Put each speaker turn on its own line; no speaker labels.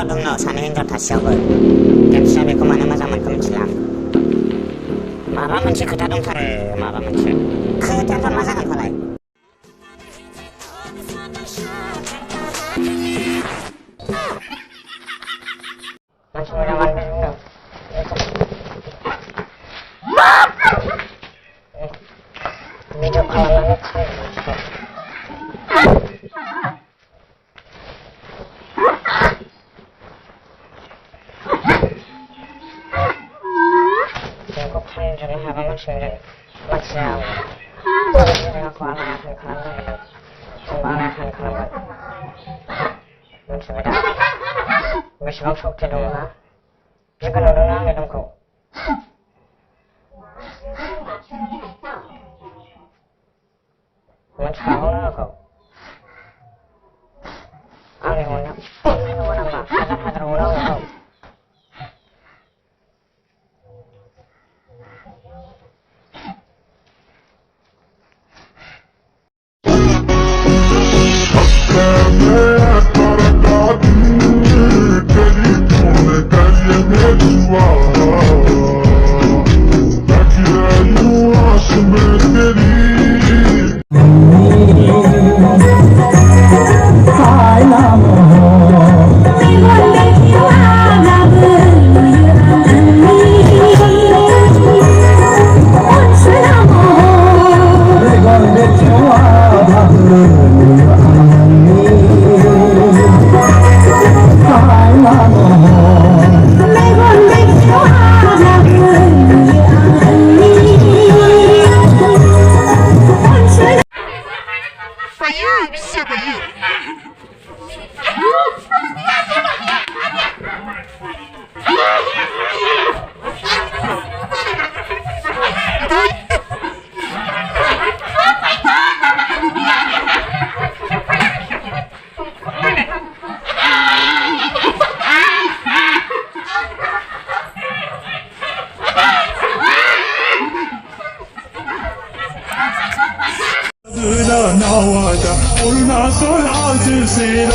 동료 사내행각 다시업을 갭시업이 그만하마자 만큼 질람 마바문치 그다동타를 마바문치 그다동 마자간 팔아이 마침으로 만들면 미적하면 꼭 차례를 하고 마치는 마치야 내가 그 안에 한 그런 그 안에 한 그런 걸 맞습니다. 무시방 속죄도나 비그러나 해놓고 차오르고 안에 오냐 오나마 하자하자 오라고
나와다 오르나솔 하즈시라